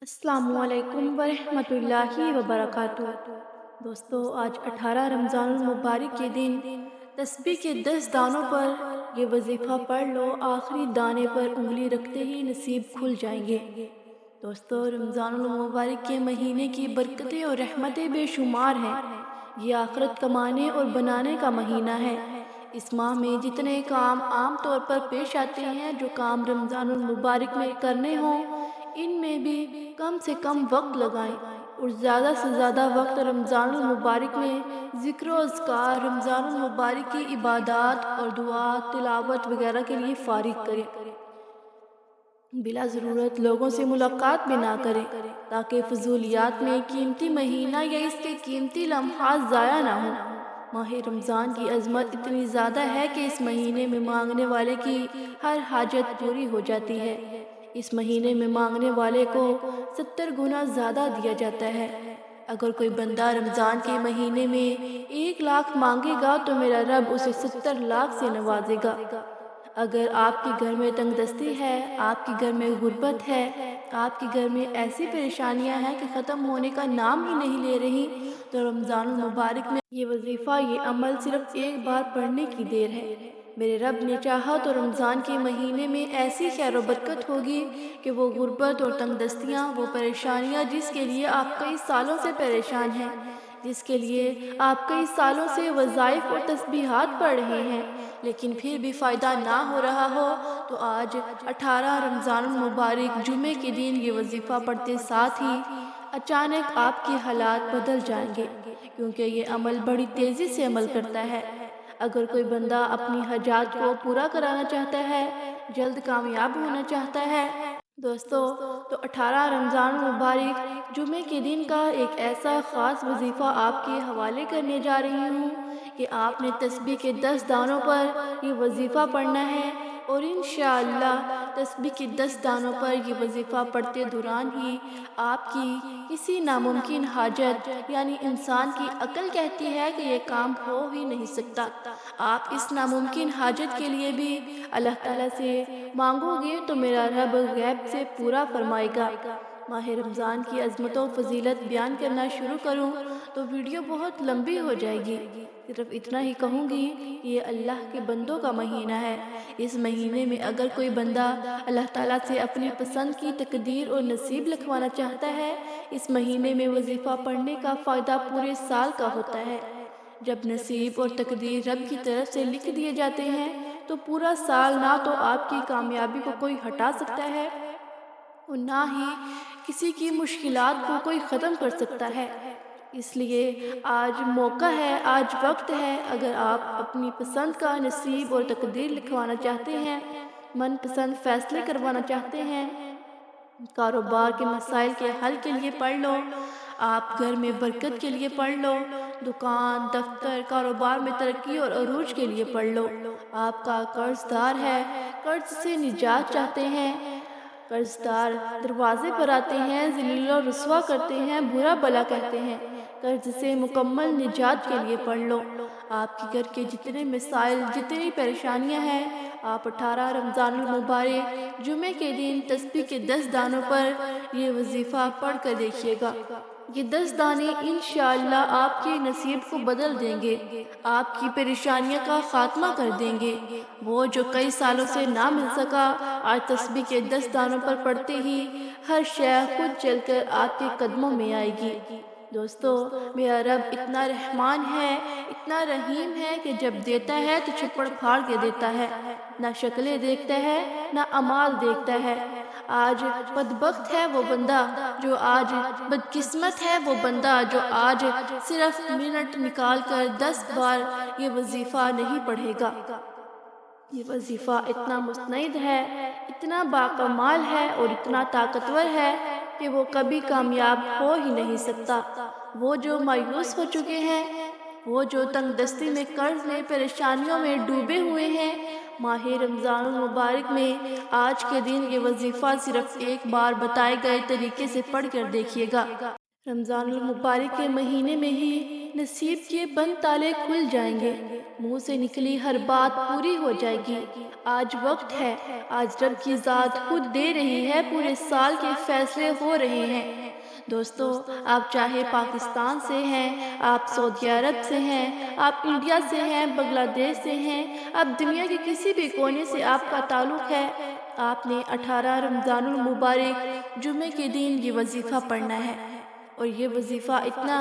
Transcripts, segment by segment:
السلام علیکم ورحمۃ اللہ وبرکاتہ۔ دوستو، آج 18 رمضان المبارک کے دن تسبیح کے 10 دانوں پر یہ وظیفہ پڑھ لو، آخری دانے پر انگلی رکھتے ہی نصیب کھل جائیں گے۔ دوستو، رمضان المبارک کے مہینے کی برکتیں اور رحمتیں بے شمار ہیں۔ یہ آخرت کمانے اور بنانے کا مہینہ ہے۔ اس ماہ میں جتنے کام عام طور پر پیش آتے ہیں، جو کام رمضان المبارک میں کرنے ہوں، ان میں بھی کم سے کم وقت لگائیں اور زیادہ سے زیادہ وقت رمضان المبارک میں ذکر و اذکار، رمضان المبارک کی عبادات اور دعا تلاوت وغیرہ کے لیے فارغ کریں۔ بلا ضرورت لوگوں سے ملاقات بھی نہ کریں، تاکہ فضولیات میں قیمتی مہینہ یا اس کے قیمتی لمحات ضائع نہ ہوں۔ ماہ رمضان کی عظمت اتنی زیادہ ہے کہ اس مہینے میں مانگنے والے کی ہر حاجت پوری ہو جاتی ہے۔ اس مہینے میں مانگنے والے کو 70 گنا زیادہ دیا جاتا ہے۔ اگر کوئی بندہ رمضان کے مہینے میں 1 لاکھ مانگے گا تو میرا رب اسے 70 لاکھ سے نوازے گا۔ اگر آپ کے گھر میں تنگ دستی ہے، آپ کے گھر میں غربت ہے، آپ کے گھر میں ایسی پریشانیاں ہیں کہ ختم ہونے کا نام ہی نہیں لے رہی، تو رمضان المبارک میں یہ وظیفہ، یہ عمل صرف 1 بار پڑھنے کی دیر ہے۔ میرے رب نے چاہا تو رمضان کے مہینے میں ایسی خیر و برکت ہوگی کہ وہ غربت اور تنگ دستیاں، وہ پریشانیاں جس کے لیے آپ کئی سالوں سے پریشان ہیں، جس کے لیے آپ کئی سالوں سے وظائف اور تسبیحات پڑھ رہے ہیں، لیکن پھر بھی فائدہ نہ ہو رہا ہو، تو آج 18 رمضان المبارک جمعے کے دن یہ وظیفہ پڑھتے ساتھ ہی اچانک آپ کے حالات بدل جائیں گے، کیونکہ یہ عمل بڑی تیزی سے عمل کرتا ہے۔ اگر کوئی بندہ اپنی حاجات کو پورا کرانا چاہتا ہے، جلد کامیاب ہونا چاہتا ہے، دوستو، تو 18 رمضان المبارک جمعے کے دن کا ایک ایسا خاص وظیفہ آپ کے حوالے کرنے جا رہی ہوں کہ آپ نے تسبیح کے 10 دانوں پر یہ وظیفہ پڑھنا ہے، اور انشاءاللہ تسبیح کے 10 دانوں پر یہ وظیفہ پڑھتے دوران ہی آپ کی کسی ناممکن حاجت، یعنی انسان کی عقل کہتی ہے کہ یہ کام ہو ہی نہیں سکتا، آپ اس ناممکن حاجت کے لیے بھی اللہ تعالیٰ سے مانگو گے تو میرا رب غیب سے پورا فرمائے گا۔ ماہ رمضان کی عظمت و فضیلت بیان کرنا شروع کروں تو ویڈیو بہت لمبی ہو جائے گی، صرف اتنا ہی کہوں گی کہ یہ اللہ کے بندوں کا مہینہ ہے۔ اس مہینے میں اگر کوئی بندہ اللہ تعالیٰ سے اپنی پسند کی تقدیر اور نصیب لکھوانا چاہتا ہے، اس مہینے میں وظیفہ پڑھنے کا فائدہ پورے سال کا ہوتا ہے۔ جب نصیب اور تقدیر رب کی طرف سے لکھ دیے جاتے ہیں تو پورا سال نہ تو آپ کی کامیابی کو کوئی ہٹا سکتا ہے اور نہ ہی کسی کی مشکلات کو کوئی ختم کر سکتا ہے۔ اس لیے آج موقع ہے، آج وقت ہے، اگر آپ اپنی پسند کا نصیب اور تقدیر لکھوانا چاہتے ہیں، من پسند فیصلے کروانا چاہتے ہیں، کاروبار کے مسائل کے حل کے لیے پڑھ لو، آپ گھر میں برکت کے لیے پڑھ لو، دکان، دفتر، کاروبار میں ترقی اور عروج کے لیے پڑھ لو، آپ کا قرض دار ہے، قرض سے نجات چاہتے ہیں، قرض دار دروازے پر آتے ہیں، ذلیل و رسوا کرتے ہیں، برا بھلا کہتے ہیں، قرض سے مکمل نجات کے لیے پڑھ لو۔ آپ کے گھر کے جتنے مسائل، جتنی پریشانیاں ہیں، آپ 18 رمضان المبارک جمعے کے دن تسبیح کے 10 دانوں پر یہ وظیفہ پڑھ کر دیکھیے گا۔ یہ 10 دانے انشاءاللہ آپ کے نصیب کو بدل دیں گے، آپ کی پریشانیاں کا خاتمہ کر دیں گے۔ وہ جو کئی سالوں سے نہ مل سکا، آج تسبیح کے 10 دانوں پر پڑھتے ہی ہر شے خود چل کر آپ کے قدموں میں آئے گی۔ دوستو، میرا رب اتنا رحمان ہے، اتنا رحیم ہے کہ جب دیتا ہے تو چھپڑ پھاڑ کے دیتا ہے، نہ شکلیں دیکھتا ہے، نہ اعمال دیکھتا ہے۔ آج بدبخت ہے وہ بندہ جو آج بدقسمت ہے وہ بندہ جو آج صرف منٹ نکال کر 10 بار یہ وظیفہ نہیں پڑھے گا۔ یہ وظیفہ اتنا مستند ہے، اتنا باکمال ہے اور اتنا طاقتور ہے کہ وہ کبھی کامیاب ہو ہی نہیں سکتا۔ وہ جو مایوس ہو چکے ہیں، وہ جو تنگ دستی میں، قرض میں، پریشانیوں میں ڈوبے ہوئے ہیں، ماہ رمضان المبارک میں آج کے دن یہ وظیفہ صرف 1 بار بتائے گئے طریقے سے پڑھ کر دیکھیے گا۔ رمضان المبارک کے مہینے میں ہی نصیب کے بند تالے کھل جائیں گے، منہ سے نکلی ہر بات پوری ہو جائے گی۔ آج وقت ہے، آج رب کی ذات خود دے رہی ہے، پورے سال کے فیصلے ہو رہے ہیں۔ دوستو، آپ چاہے پاکستان سے ہیں، آپ سعودی عرب سے ہیں، آپ انڈیا سے ہیں، بنگلہ دیش سے ہیں، آپ دنیا کے کسی بھی کونے سے آپ کا تعلق ہے، آپ نے 18 رمضان المبارک جمعے کے دن یہ وظیفہ پڑھنا ہے۔ اور یہ وظیفہ اتنا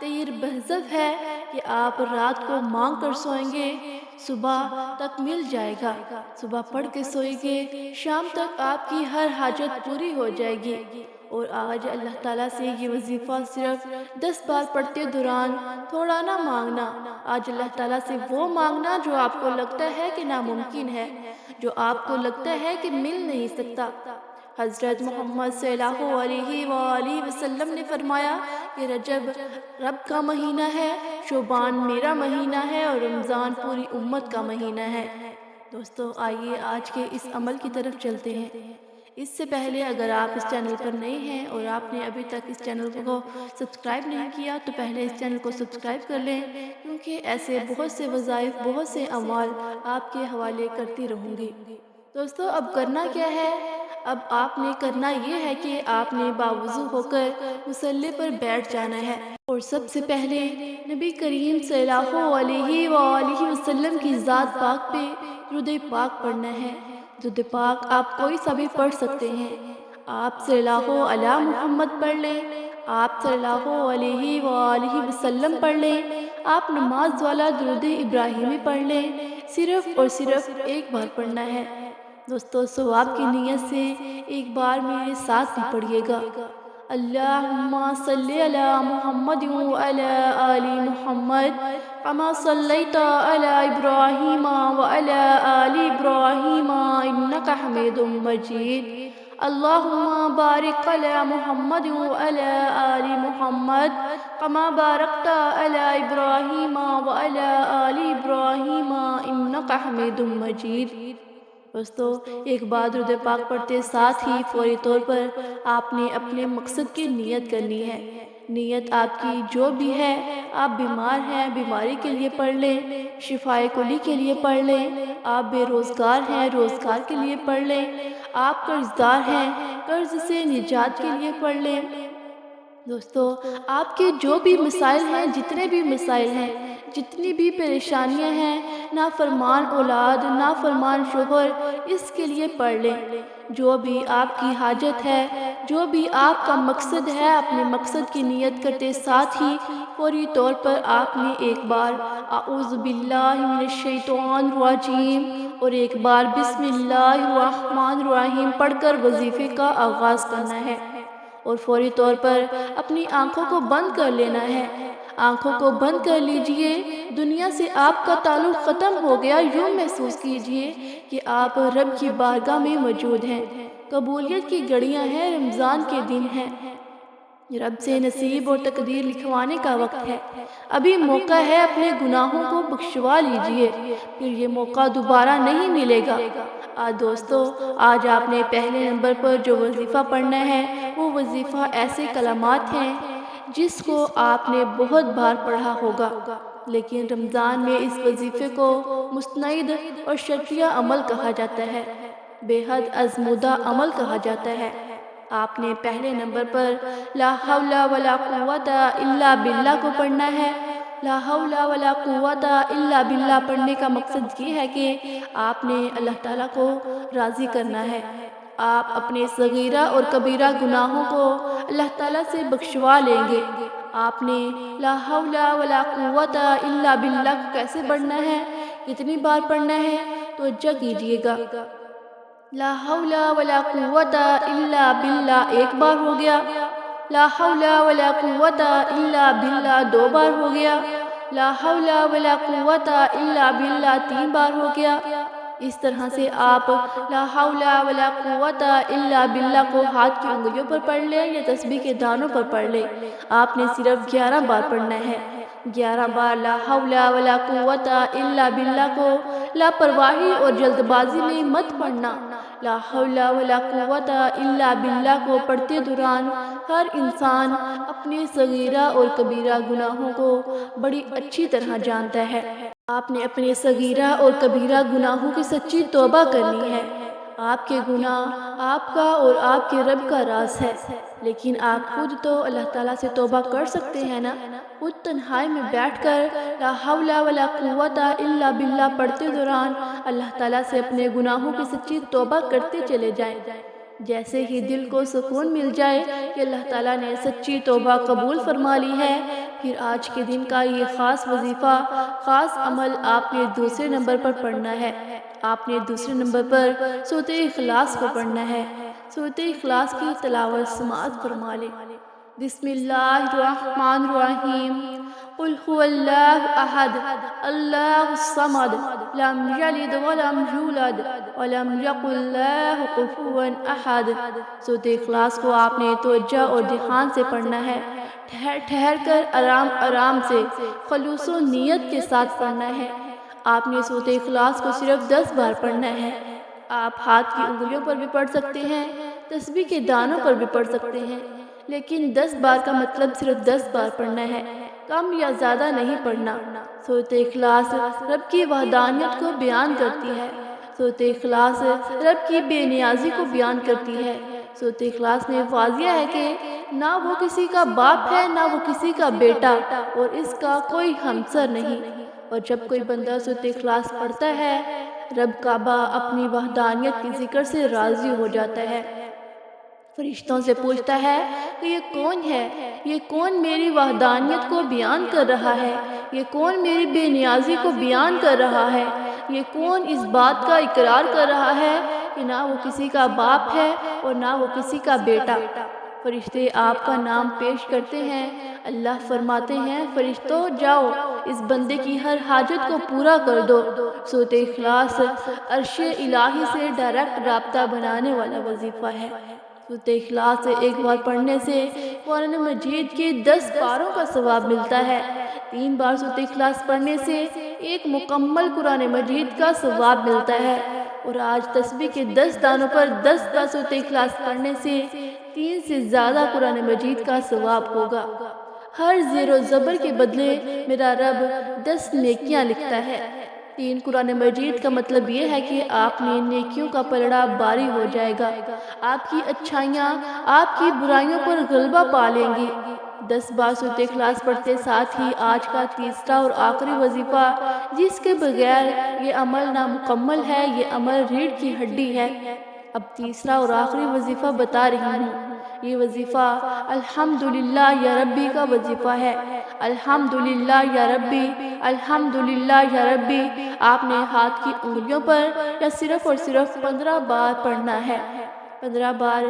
تیر بہزف ہے کہ آپ رات کو مانگ کر سوئیں گے، صبح تک مل جائے گا۔ صبح پڑھ کے سوئیں گے، شام تک آپ کی ہر حاجت پوری ہو جائے گی۔ اور آج اللہ تعالیٰ سے یہ وظیفہ صرف 10 بار پڑھتے دوران تھوڑا نہ مانگنا، آج اللہ تعالیٰ سے وہ مانگنا جو آپ کو لگتا ہے کہ ناممکن ہے، جو آپ کو لگتا ہے کہ مل نہیں سکتا۔ حضرت محمد صلی اللہ علیہ وآلہ وسلم نے فرمایا کہ رجب رب کا مہینہ ہے، شعبان میرا مہینہ ہے، اور رمضان پوری امت کا مہینہ ہے۔ دوستو، آئیے آج کے اس عمل کی طرف چلتے ہیں۔ اس سے پہلے اگر آپ اس چینل پر نئے ہیں اور آپ نے ابھی تک اس چینل کو سبسکرائب نہیں کیا تو پہلے اس چینل کو سبسکرائب کر لیں، کیونکہ ایسے بہت سے وظائف، بہت سے اعمال آپ کے حوالے کرتی رہوں گی۔ دوستو، اب کرنا کیا ہے؟ اب آپ نے کرنا یہ ہے کہ آپ نے باوضو ہو کر مصلی پر بیٹھ جانا ہے، اور سب سے پہلے نبی کریم صلی اللہ علیہ وآلہ وسلم کی ذات پاک پہ درود پاک پڑھنا ہے۔ درود پاک آپ کوئی سا بھی پڑھ سکتے ہیں۔ آپ صلی اللہ علیہ محمد پڑھ لیں، آپ صلی اللہ علیہ وآلہ وسلم پڑھ لیں، آپ نماز والا درود ابراہیمی پڑھ لیں، صرف اور صرف ایک بار پڑھنا ہے۔ دوستو، ثواب کی نیت سے ایک بار میرے ساتھ بھی پڑھیے گا۔ اللہم صلی علی محمد وعلی آل محمد کما صلیت علی ابراہیم وعلی آل ابراہیم انکا حمید مجید۔ اللہم بارک علی محمد وعلی آل محمد کما بارکت علی ابراہیم وعلی آل ابراہیم انکا حمید مجید۔ دوستو، ایک بار درود پاک پڑھتے ساتھ ہی فوری طور پر آپ نے اپنے مقصد کی نیت کرنی ہے۔ نیت آپ کی جو بھی ہے، آپ بیمار ہیں، بیماری کے لیے پڑھ لیں، شفائے کلی کے لیے پڑھ لیں، آپ بے روزگار ہیں، روزگار کے لیے پڑھ لیں، آپ قرض دار ہیں، قرض سے نجات کے لیے پڑھ لیں۔ دوستو، آپ کے جو بھی مسائل ہیں، جتنے بھی مسائل ہیں، جتنی بھی پریشانیاں ہیں، نافرمان اولاد، نافرمان شوہر، اس کے لیے پڑھ لیں۔ جو بھی آپ کی حاجت ہے، جو بھی آپ کا مقصد ہے، اپنے مقصد کی نیت کرتے ساتھ ہی فوری طور پر آپ نے ایک بار اعوذ باللہ من الشیطان الرجیم اور ایک بار بسم اللہ الرحمن الرحیم پڑھ کر وظیفے کا آغاز کرنا ہے، اور فوری طور پر اپنی آنکھوں کو بند کر لینا ہے۔ آنکھوں کو بند کر لیجئے، دنیا سے آپ کا تعلق ختم ہو گیا، یوں محسوس کیجئے کہ آپ رب کی بارگاہ میں موجود ہیں۔ قبولیت کی گھڑیاں ہیں، رمضان کے دن ہیں، رب سے نصیب اور تقدیر لکھوانے کا وقت ہے۔ ابھی موقع ہے، اپنے گناہوں کو بخشوا لیجئے، پھر یہ موقع دوبارہ نہیں ملے گا۔ دوستو، آج آپ نے پہلے نمبر پر جو وظیفہ پڑھنا ہے، وہ وظیفہ ایسے کلمات ہیں جس کو آپ نے بہت بار پڑھا ہوگا، لیکن رمضان میں اس وظیفے کو مستند اور شرعیہ عمل کہا جاتا ہے، بے حد ازمودہ عمل کہا جاتا ہے۔ آپ نے پہلے نمبر پر لا حول ولا قوت الا باللہ کو پڑھنا ہے۔ لا حول ولا قوت الا باللہ پڑھنے کا مقصد یہ ہے کہ آپ نے اللہ تعالیٰ کو راضی کرنا ہے۔ آپ اپنے صغیرہ اور کبیرہ گناہوں کو اللہ تعالیٰ سے بخشوا لیں گے۔ آپ نے لا حول ولا قوت الا باللہ کو کیسے پڑھنا ہے، کتنی بار پڑھنا ہے، توجہ کیجئے گا۔ لا حول ولا قوت الا باللہ ایک بار ہو گیا، لا حول ولا قوت الا باللہ 2 بار ہو گیا، لا حول ولا قوت الا باللہ 3 بار ہو گیا۔ اس طرح سے آپ لا حول ولا قوت الا باللہ کو ہاتھ کی انگلیوں پر پڑھ لیں یا تسبیح کے دانوں پر پڑھ لیں۔ آپ نے صرف 11 بار پڑھنا ہے۔ 11 بار لا حول ولا قوت الا باللہ کو لاپرواہی اور جلد بازی میں مت پڑھنا۔ لا حول ولا قوت الا باللہ کو پڑھتے دوران ہر انسان اپنے صغیرہ اور کبیرہ گناہوں کو بڑی اچھی طرح جانتا ہے۔ آپ نے اپنے صغیرہ اور کبیرہ گناہوں کی سچی توبہ کرنی ہے۔ آپ کے گناہ آپ کا اور آپ کے رب کا راز ہے، لیکن آپ خود تو اللہ تعالیٰ سے توبہ کر سکتے ہیں نا۔ خود تنہائی میں بیٹھ کر لا حول ولا قوت الا باللہ پڑھتے دوران اللہ تعالیٰ سے اپنے گناہوں کی سچی توبہ کرتے چلے جائیں۔ جیسے ہی دل کو سکون مل جائے کہ اللہ تعالیٰ نے سچی توبہ قبول فرما لی ہے، پھر آج کے دن کا یہ خاص وظیفہ، خاص عمل آپ نے دوسرے نمبر پر پڑھنا ہے۔ آپ نے دوسرے نمبر پر سورۃ اخلاص کو پڑھنا ہے۔ سورۃ اخلاص کی تلاوت سماعت فرما لیں۔ بسم اللہ الرحمن الرحیم۔ قل هو اللہ احد اللہ الصمد لم یلد ولم یولد ولم یکن لہ کفوا احد۔ سورۃ اخلاص کو آپ نے توجہ اور دھیان سے پڑھنا ہے، ٹھہر کر آرام آرام سے خلوص و نیت کے ساتھ پڑھنا ہے۔ آپ نے سورۃ اخلاص کو صرف 10 بار پڑھنا ہے۔ آپ ہاتھ کی انگلیوں پر بھی پڑھ سکتے ہیں، تسبیح کے دانوں پر بھی پڑھ سکتے ہیں، لیکن 10 بار کا مطلب صرف 10 بار پڑھنا ہے، کم یا زیادہ نہیں پڑھنا۔ سورۃ اخلاص رب کی وحدانیت کو بیان کرتی ہے۔ سورۃ اخلاص رب کی بے نیازی کو بیان کرتی ہے۔ سورۃ اخلاص میں واضح ہے کہ نہ وہ کسی کا باپ ہے، نہ وہ کسی کا بیٹا، اور اس کا کوئی ہمسر نہیں۔ اور جب کوئی بندہ سورۃ اخلاص پڑھتا ہے، رب کعبہ اپنی وحدانیت کے ذکر سے راضی ہو جاتا ہے، فرشتوں سے پوچھتا ہے کہ یہ کون ہے؟ یہ کون میری وحدانیت کو بیان کر رہا ہے؟ یہ کون میری بے نیازی کو بیان کر رہا ہے؟ یہ کون اس بات کا اقرار کر رہا ہے کہ نہ وہ کسی کا باپ ہے اور نہ وہ کسی کا بیٹا؟ فرشتے آپ کا نام پیش کرتے ہیں۔ اللہ فرماتے ہیں، فرشتوں جاؤ اس بندے کی ہر حاجت کو پورا کر دو۔ سورۃ اخلاص عرش الہی سے ڈائریکٹ رابطہ بنانے والا وظیفہ ہے۔ سورۃ اخلاص ایک بار پڑھنے سے قرآن مجید کے 10 پاروں کا ثواب ملتا ہے۔ 3 بار سورۃ اخلاص پڑھنے سے ایک مکمل قرآن مجید کا ثواب ملتا ہے، اور آج تسبیح کے 10 دانوں پر 10 بار سورۃ اخلاص پڑھنے سے 3 سے زیادہ قرآن مجید کا ثواب ہوگا۔ ہر زیر و زبر کے بدلے میرا رب 10 نیکیاں لکھتا ہے۔ 3 قرآن مجید کا مطلب یہ ہے کہ آپ نے نیکیوں کا پلڑا باری ہو جائے گا، آپ کی اچھائیاں آپ کی برائیوں پر غلبہ پا لیں گی۔ 10 بار سورۃ اخلاص پڑھتے ساتھ ہی آج کا تیسرا اور آخری وظیفہ، جس کے بغیر یہ عمل نامکمل ہے، یہ عمل ریڑھ کی ہڈی ہے۔ اب تیسرا اور آخری وظیفہ بتا رہی ہوں۔ یہ وظیفہ الحمدللہ یا ربی کا وظیفہ ہے۔ الحمدللہ یا ربی، الحمدللہ یا ربی آپ نے ہاتھ کی انگلیوں پر یا صرف اور صرف 15 بار پڑھنا ہے۔ 15 بار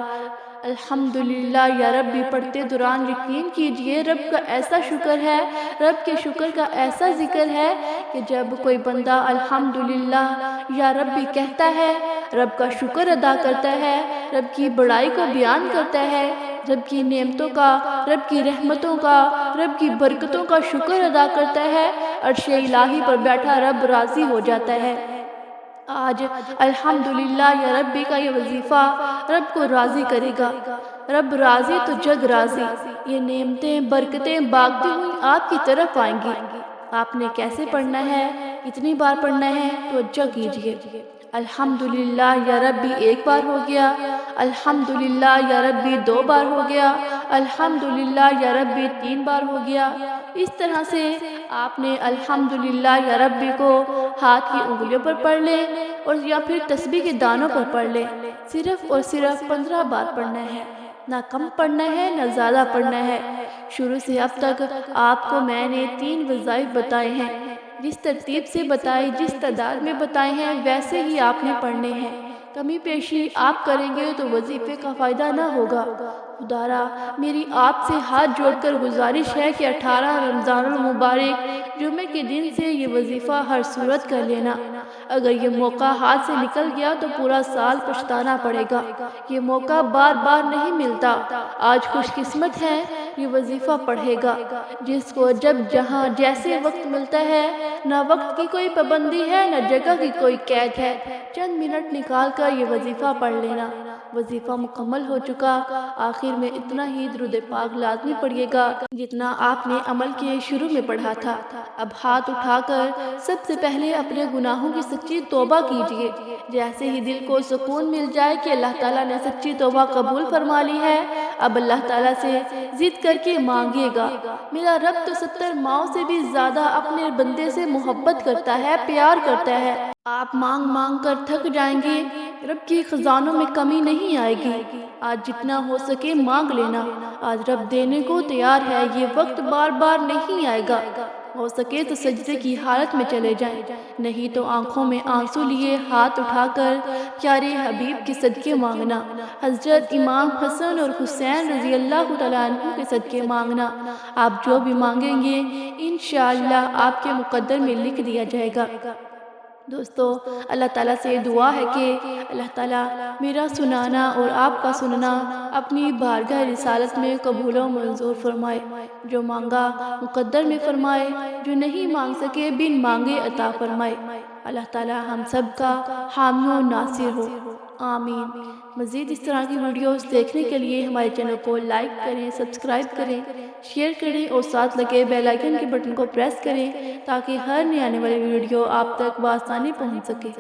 الحمدللہ یا ربی پڑھتے دوران یقین کیجئے رب کا ایسا شکر ہے، رب کے شکر کا ایسا ذکر ہے کہ جب کوئی بندہ الحمدللہ یا ربی کہتا ہے، رب کا شکر ادا کرتا ہے، رب کی بڑائی کو بیان کرتا ہے، رب کی نعمتوں کا، رب کی رحمتوں کا، رب کی برکتوں کا شکر ادا کرتا ہے، عرش الہی پر بیٹھا رب راضی ہو جاتا ہے۔ آج الحمدللہ یا ربی کا یہ وظیفہ رب کو راضی کرے گا۔ رب راضی تو جگ راضی۔ یہ نعمتیں، برکتیں بھاگتی ہوئی آپ کی طرف آئیں گی۔ آپ نے کیسے پڑھنا ہے، کتنی بار پڑھنا ہے، توجہ کیجئے۔ الحمدللہ یا ربی 1 بار ہو گیا، الحمدللہ یا ربی 2 بار ہو گیا، الحمدللہ یا ربی 3 بار ہو گیا۔ اس طرح سے آپ نے الحمدللہ یا ربی کو ہاتھ کی انگلیوں پر پڑھ لیں اور یا پھر تسبیح کے دانوں پر پڑھ لیں۔ صرف اور صرف 15 بار پڑھنا ہے، نہ کم پڑھنا ہے نہ زیادہ پڑھنا ہے۔ شروع سے اب تک آپ کو میں نے 3 وظائف بتائے ہیں، جس ترتیب سے بتائی، جس تعداد میں بتائے ہیں، ویسے ہی آپ نے پڑھنے ہیں۔ کمی پیشی آپ کریں گے تو وظیفے کا فائدہ نہ ہوگا، خدارا میری آپ سے ہاتھ جوڑ کر گزارش ہے کہ 18 رمضان المبارک جمعے کے دن سے یہ وظیفہ ہر صورت کر لینا۔ اگر یہ موقع ہاتھ سے نکل گیا تو پورا سال پچھتانا پڑے گا۔ یہ موقع بار بار نہیں ملتا۔ آج خوش قسمت ہے یہ وظیفہ پڑھے گا جس کو جب جہاں جیسے وقت ملتا ہے، نہ وقت کی کوئی پابندی ہے نہ جگہ کی کوئی قید ہے۔ چند منٹ نکال کر یہ وظیفہ پڑھ لینا۔ وظیفہ مکمل ہو چکا، آخر میں اتنا ہی درود پاک لازمی پڑھیے گا جتنا آپ نے عمل کے شروع میں پڑھا تھا۔ اب ہاتھ اٹھا کر سب سے پہلے اپنے گناہوں کی سچی توبہ کیجیے۔ جیسے ہی دل کو سکون مل جائے کہ اللہ تعالیٰ نے سچی توبہ قبول فرما لی ہے، اب اللہ تعالیٰ سے ضد کر کے مانگیے گا۔ میرا رب تو 70 ماؤں سے بھی زیادہ اپنے بندے سے محبت کرتا ہے، پیار کرتا ہے۔ آپ مانگ مانگ کر تھک جائیں گے، رب کی خزانوں میں کمی نہیں آئے گی۔ آج جتنا ہو سکے مانگ لینا، آج رب دینے کو تیار ہے۔ یہ وقت بار بار نہیں آئے گا۔ ہو سکے تو سجدے کی حالت میں چلے جائیں، نہیں تو آنکھوں میں آنسو لیے ہاتھ اٹھا کر پیارے حبیب کے صدقے مانگنا۔ حضرت امام حسن اور حسین رضی اللہ تعالیٰ عنہ کے صدقے مانگنا۔ آپ جو بھی مانگیں گے انشاءاللہ آپ کے مقدر میں لکھ دیا جائے گا۔ دوستو، اللہ تعالیٰ سے دعا ہے کہ اللہ تعالیٰ میرا سنانا اور آپ کا سننا اپنی بارگاہ رسالت میں قبول و منظور فرمائے۔ جو مانگا مقدر میں فرمائے، جو نہیں مانگ سکے بن مانگے عطا فرمائے۔ اللہ تعالیٰ ہم سب کا حامی و ناصر ہو، آمین۔ مزید اس طرح کی ویڈیوز دیکھنے کے لیے ہمارے چینل کو لائک کریں، سبسکرائب کریں، شیئر کریں اور ساتھ لگے بیل آئیکن کے بٹن کو پریس کریں تاکہ ہر نئی آنے والی ویڈیو آپ تک بآسانی پہنچ سکے۔